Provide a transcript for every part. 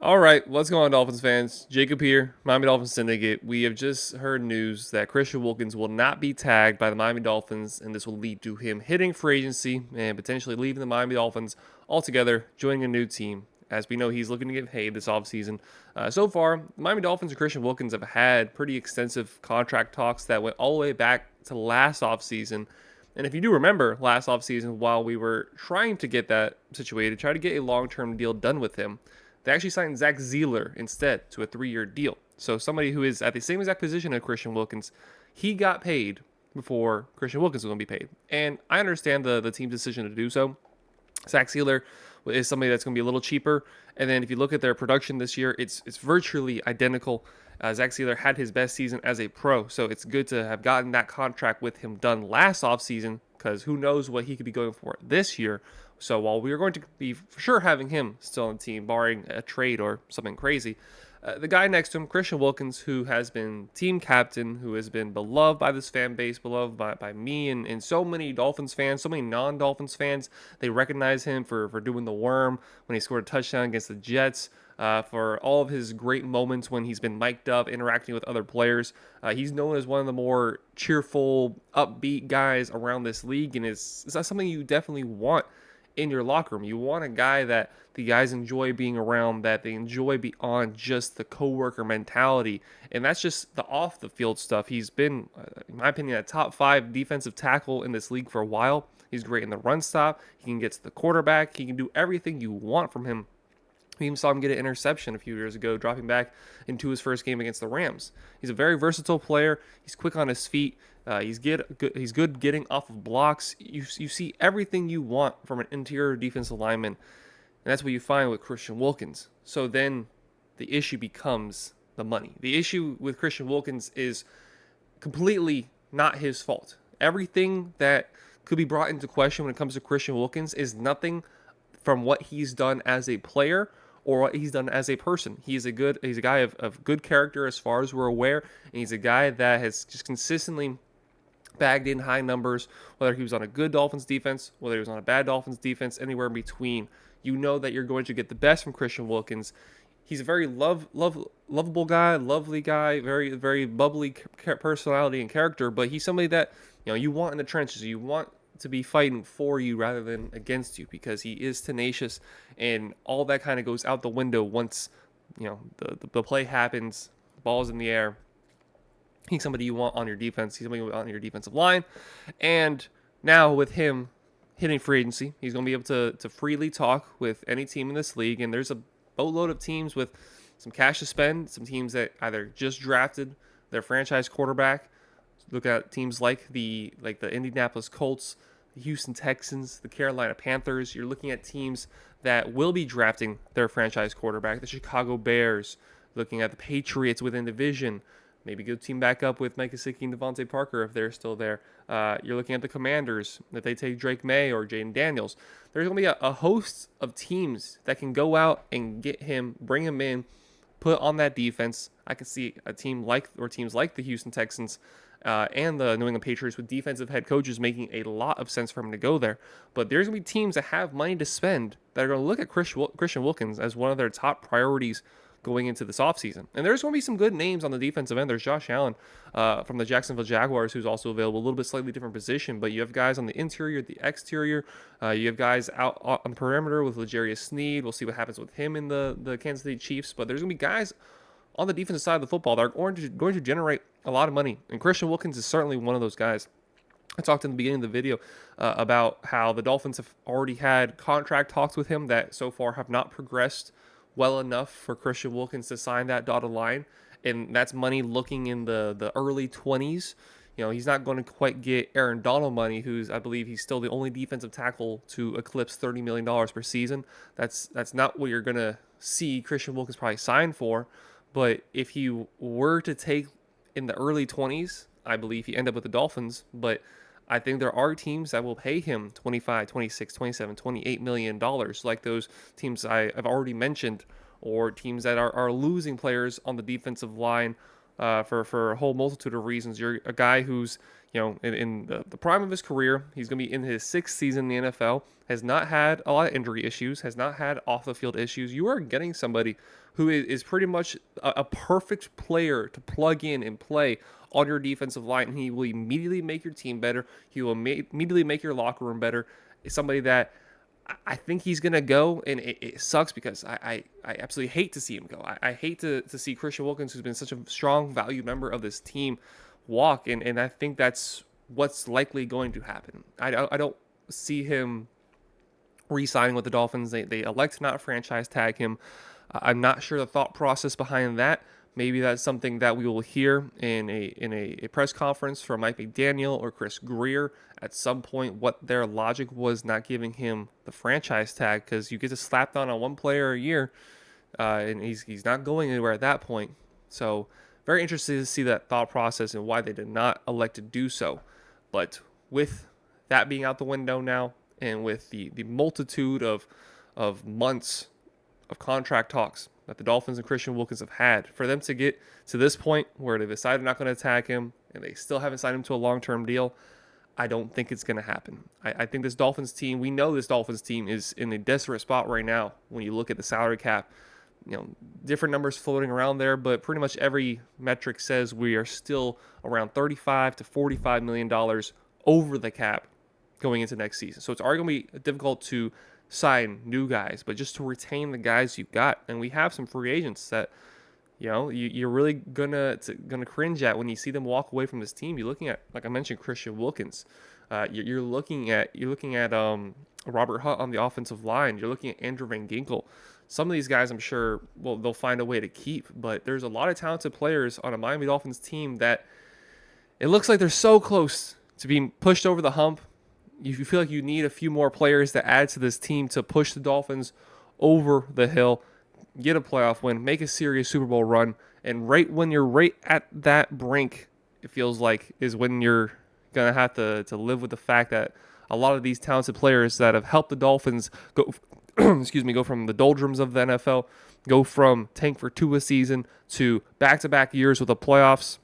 All right, what's going on, Dolphins fans? Jacob here, Miami Dolphins Syndicate. We have just heard news that Christian Wilkins will not be tagged by the Miami Dolphins, and this will lead to him hitting free agency and potentially leaving the Miami Dolphins altogether, joining a new team. As we know, he's looking to get paid this offseason. So far, the Miami Dolphins and Christian Wilkins have had pretty extensive contract talks that went all the way back to last offseason. And if you do remember last offseason, while we were trying to get that situated, try to get a long term deal done with him, they actually signed Zach Zeeler instead to a 3-year deal. So somebody who is at the same exact position as Christian Wilkins, he got paid before Christian Wilkins was going to be paid. And I understand the team's decision to do so. Zach Sealer is somebody that's going to be a little cheaper. And then if you look at their production this year, it's virtually identical. Zach Sealer had his best season as a pro, so it's good to have gotten that contract with him done last offseason because who knows what he could be going for this year. So while we are going to be for sure having him still on the team, barring a trade or something crazy, the guy next to him, Christian Wilkins, who has been team captain, who has been beloved by this fan base, beloved by me and so many Dolphins fans, so many non-Dolphins fans. They recognize him for doing the worm when he scored a touchdown against the Jets, for all of his great moments when he's been mic'd up, interacting with other players. He's known as one of the more cheerful, upbeat guys around this league, and it's not something you definitely want in your locker room. You want a guy that the guys enjoy being around, that they enjoy beyond just the coworker mentality. And that's just the off the field stuff. He's been, in my opinion, a top 5 defensive tackle in this league for a while. He's great in the run stop. He can get to the quarterback. He can do everything you want from him. We even saw him get an interception a few years ago, dropping back into his first game against the Rams. He's a very versatile player. He's quick on his feet. He's good getting off of blocks. You see everything you want from an interior defensive lineman, and that's what you find with Christian Wilkins. So then the issue becomes the money. The issue with Christian Wilkins is completely not his fault. Everything that could be brought into question when it comes to Christian Wilkins is nothing from what he's done as a player or what he's done as a person. He's a guy of good character as far as we're aware, and he's a guy that has just consistently bagged in high numbers, whether he was on a good Dolphins defense, whether he was on a bad Dolphins defense, anywhere in between. You know that you're going to get the best from Christian Wilkins. He's a very lovable guy, lovely guy, very bubbly personality and character, but he's somebody that you want in the trenches. You want to be fighting for you rather than against you because he is tenacious, and all that kind of goes out the window once the play happens, the ball's in the air. He's somebody you want on your defense. He's somebody you want on your defensive line. And now with him hitting free agency, he's going to be able to freely talk with any team in this league. And there's a boatload of teams with some cash to spend, some teams that either just drafted their franchise quarterback. Look at teams like the Indianapolis Colts, the Houston Texans, the Carolina Panthers. You're looking at teams that will be drafting their franchise quarterback. The Chicago Bears, looking at the Patriots within division. Maybe good team back up with Mike Gesicki and Devontae Parker if they're still there. You're looking at the Commanders, that they take Drake May or Jaden Daniels. There's going to be a host of teams that can go out and get him, bring him in, put on that defense. I can see teams like the Houston Texans and the New England Patriots with defensive head coaches making a lot of sense for him to go there. But there's going to be teams that have money to spend that are going to look at Christian Wilkins as one of their top priorities going into this offseason. And there's going to be some good names on the defensive end. There's Josh Allen from the Jacksonville Jaguars, who's also available, a little bit slightly different position, but you have guys on the interior, the exterior. You have guys out on the perimeter with L'Jarius Sneed. We'll see what happens with him in the Kansas City Chiefs, but there's going to be guys on the defensive side of the football that are going to generate a lot of money, and Christian Wilkins is certainly one of those guys. I talked in the beginning of the video about how the Dolphins have already had contract talks with him that so far have not progressed well enough for Christian Wilkins to sign that dotted line, and that's money looking in the early 20s. He's not going to quite get Aaron Donald money, I believe he's still the only defensive tackle to eclipse $30 million per season. That's not what you're going to see Christian Wilkins probably sign for, but if he were to take in the early 20s, I believe he end up with the Dolphins, but I think there are teams that will pay him 25, 26, 27, 28 million dollars, like those teams I have already mentioned, or teams that are losing players on the defensive line for a whole multitude of reasons. You're a guy who's, in the prime of his career. He's going to be in his 6th season in the NFL, has not had a lot of injury issues, has not had off the field issues. You are getting somebody who is pretty much a perfect player to plug in and play on your defensive line, and he will immediately make your team better. He will immediately make your locker room better. It's somebody that I think he's going to go, and it sucks because I absolutely hate to see him go. I hate to see Christian Wilkins, who's been such a strong, valued member of this team, walk, and I think that's what's likely going to happen. I don't see him re-signing with the Dolphins. They elect to not franchise tag him. I'm not sure the thought process behind that. Maybe that's something that we will hear in a press conference from Mike McDaniel or Chris Greer at some point, what their logic was not giving him the franchise tag, because you get to slap on one player a year, and he's not going anywhere at that point. So very interested to see that thought process and why they did not elect to do so. But with that being out the window now, and with the multitude of months of contract talks that the Dolphins and Christian Wilkins have had, for them to get to this point where they've decided not going to tag him and they still haven't signed him to a long-term deal, I don't think it's going to happen. I think this Dolphins team, we know this Dolphins team is in a desperate spot right now when you look at the salary cap. Different numbers floating around there, but pretty much every metric says we are still around $35 to $45 million over the cap going into next season. So it's already going to be difficult to sign new guys, but just to retain the guys you've got. And we have some free agents that, you're really gonna cringe at when you see them walk away from this team. You're looking at, like I mentioned, Christian Wilkins. You're looking at Robert Hunt on the offensive line. You're looking at Andrew Van Ginkel. Some of these guys, I'm sure, they'll find a way to keep. But there's a lot of talented players on a Miami Dolphins team that it looks like they're so close to being pushed over the hump. You feel like you need a few more players to add to this team to push the Dolphins over the hill, get a playoff win, make a serious Super Bowl run, and right when you're right at that brink, it feels like, is when you're going to have to live with the fact that a lot of these talented players that have helped the Dolphins go go from the doldrums of the NFL, go from tank for 2 a season to back-to-back years with the playoffs.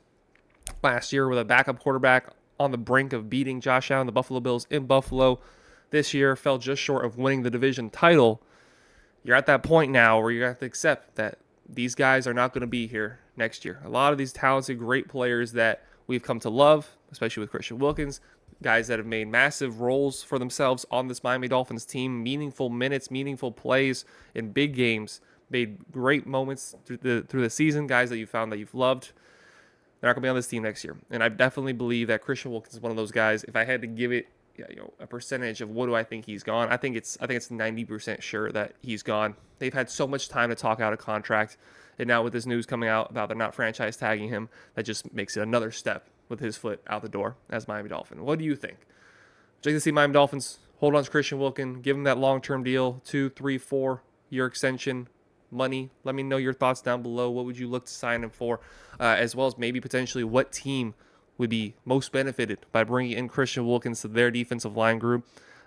Last year with a backup quarterback on the brink of beating Josh Allen, the Buffalo Bills in Buffalo. This year fell just short of winning the division title. You're at that point now where you have to accept that these guys are not going to be here next year. A lot of these talented, great players that we've come to love, especially with Christian Wilkins, guys that have made massive roles for themselves on this Miami Dolphins team, meaningful minutes, meaningful plays in big games, made great moments through the season, guys that you found that you've loved. They're not going to be on this team next year. And I definitely believe that Christian Wilkins is one of those guys. If I had to give it a percentage of what do I think he's gone, I think it's 90% sure that he's gone. They've had so much time to talk out a contract, and now with this news coming out about they're not franchise tagging him, that just makes it another step with his foot out the door as Miami Dolphin. What do you think? Would you like to see Miami Dolphins hold on to Christian Wilkins, give him that long-term deal, 2, 3, 4-year extension, money? Let me know your thoughts down below. What would you look to sign him for, as well as maybe potentially what team would be most benefited by bringing in Christian Wilkins to their defensive line group?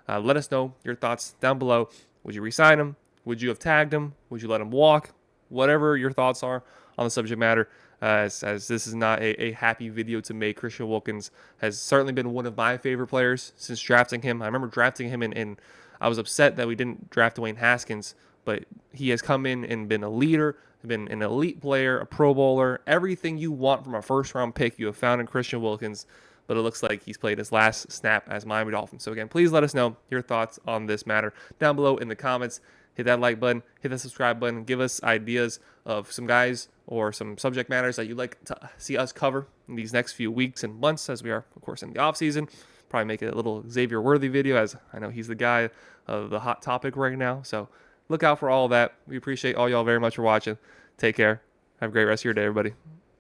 Let us know your thoughts down below. Would you re-sign him? Would you have tagged him? Would you let him walk? Whatever your thoughts are on the subject matter, as this is not a happy video to make. Christian Wilkins has certainly been one of my favorite players since drafting him. I remember drafting him, and I was upset that we didn't draft Dwayne Haskins, but he has come in and been a leader, been an elite player, a Pro Bowler, everything you want from a first-round pick you have found in Christian Wilkins, but it looks like he's played his last snap as Miami Dolphins. So again, please let us know your thoughts on this matter down below in the comments. Hit that like button, hit that subscribe button, give us ideas of some guys or some subject matters that you'd like to see us cover in these next few weeks and months, as we are, of course, in the off-season. Probably make it a little Xavier-worthy video, as I know he's the guy of the hot topic right now. So look out for all of that. We appreciate all y'all very much for watching. Take care. Have a great rest of your day, everybody.